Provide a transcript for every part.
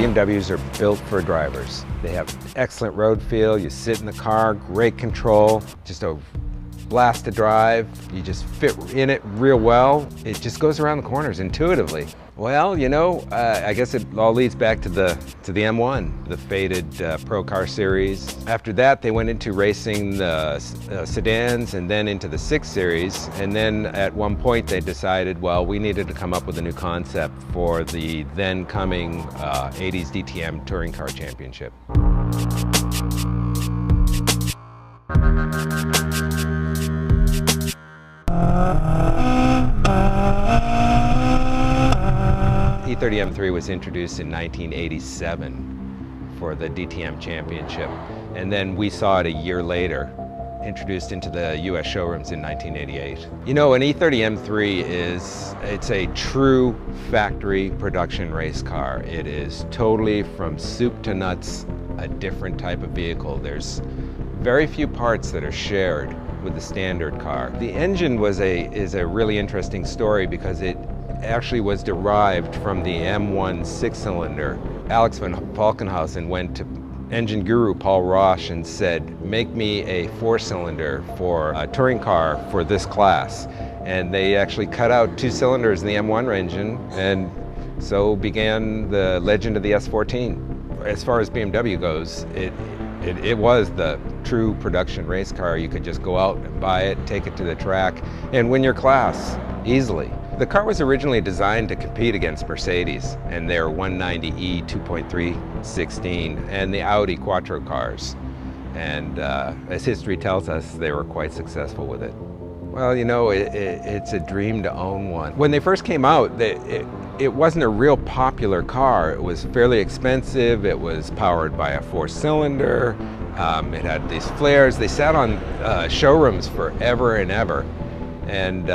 BMWs are built for drivers. They have excellent road feel, you sit in the car, great control, just a blast to drive. You just fit in it real well. It just goes around the corners intuitively. Well, you know, I guess it all leads back to the M1, the faded Pro Car Series. After that, they went into racing the sedans and then into the 6 Series. And then at one point they decided, well, we needed to come up with a new concept for the then coming 80s DTM Touring Car Championship. E30 M3 was introduced in 1987 for the DTM Championship, and then we saw it a year later, introduced into the US showrooms in 1988. You know, an E30 M3 it's a true factory production race car. It is totally from soup to nuts a different type of vehicle. There's very few parts that are shared with the standard car. The engine is a really interesting story because it actually was derived from the M1 6-cylinder. Alex von Falkenhausen went to engine guru Paul Roche and said, make me a 4-cylinder for a touring car for this class. And they actually cut out 2 cylinders in the M1 engine, and so began the legend of the S14. As far as BMW goes, it was the true production race car. You could just go out and buy it, take it to the track, and win your class easily. The car was originally designed to compete against Mercedes and their 190e 2.316 and the Audi Quattro cars. And as history tells us, they were quite successful with it. Well, you know, it's a dream to own one. When they first came out, it wasn't a real popular car. It was fairly expensive. It was powered by a 4-cylinder. It had these flares. They sat on showrooms forever and ever. And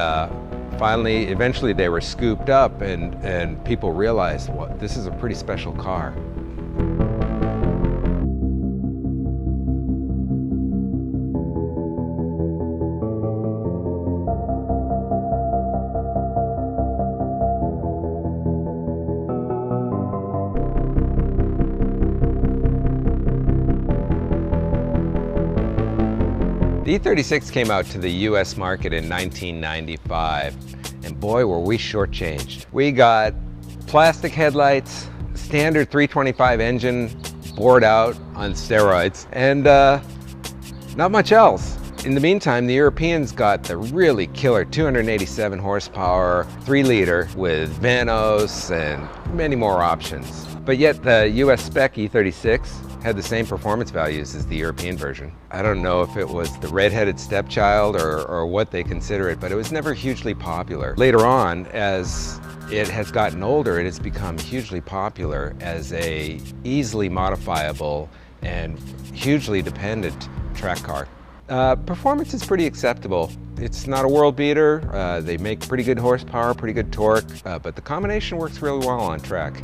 finally, eventually they were scooped up and people realized, well, this is a pretty special car. The E36 came out to the US market in 1995, and boy were we shortchanged. We got plastic headlights, standard 325 engine bored out on steroids, and not much else. In the meantime, the Europeans got the really killer 287 horsepower 3-liter with Vanos and many more options. But yet the US spec E36 had the same performance values as the European version. I don't know if it was the redheaded stepchild or what they consider it, but it was never hugely popular. Later on, as it has gotten older, it has become hugely popular as a easily modifiable and hugely dependent track car. Performance is pretty acceptable. It's not a world beater. They make pretty good horsepower, pretty good torque, but the combination works really well on track.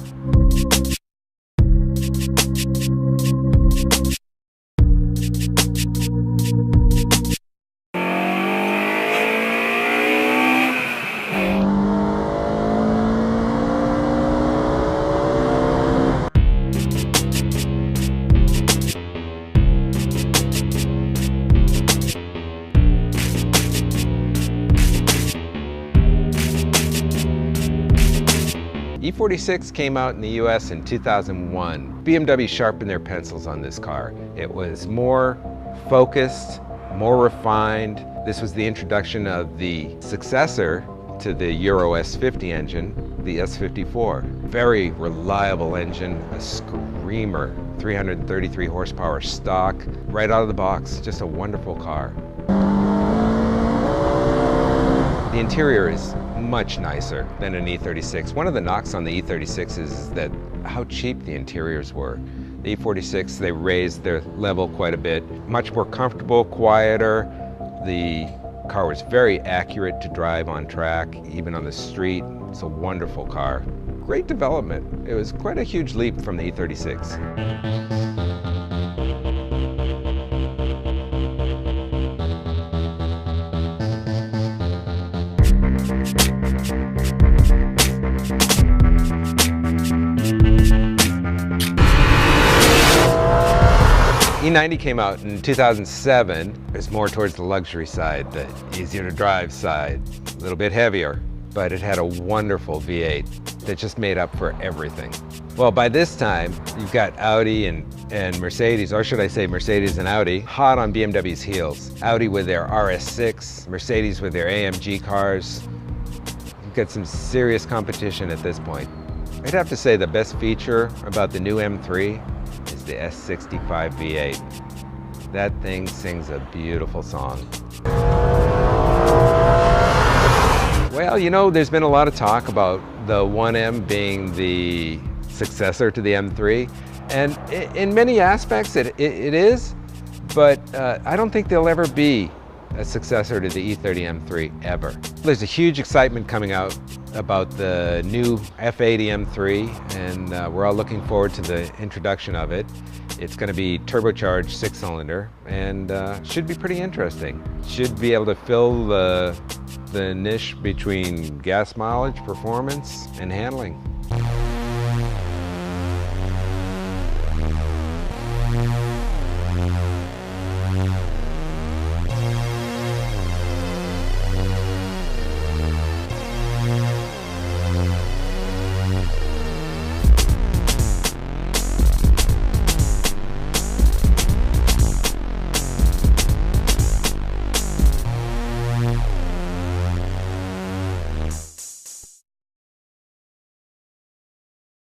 E46 came out in the US in 2001. BMW sharpened their pencils on this car. It was more focused, more refined. This was the introduction of the successor to the Euro S50 engine, the S54. Very reliable engine, a screamer, 333 horsepower stock, right out of the box, just a wonderful car. The interior is much nicer than an E36. One of the knocks on the E36 is that how cheap the interiors were. The E46, they raised their level quite a bit. Much more comfortable, quieter. The car was very accurate to drive on track, even on the street. It's a wonderful car. Great development. It was quite a huge leap from the E36. E90 came out in 2007. It's more towards the luxury side, the easier to drive side, a little bit heavier, but it had a wonderful V8 that just made up for everything. Well, by this time, you've got Audi and Mercedes, or should I say Mercedes and Audi, hot on BMW's heels. Audi with their RS6, Mercedes with their AMG cars. You've got some serious competition at this point. I'd have to say the best feature about the new M3 is the S65 V8. That thing sings a beautiful song. Well, you know, there's been a lot of talk about the 1M being the successor to the M3, and in many aspects it is, but I don't think there'll ever be a successor to the E30 M3 ever. There's a huge excitement coming out about the new F80 M3, and we're all looking forward to the introduction of it. It's going to be turbocharged 6-cylinder and should be pretty interesting. Should be able to fill the niche between gas mileage, performance, and handling.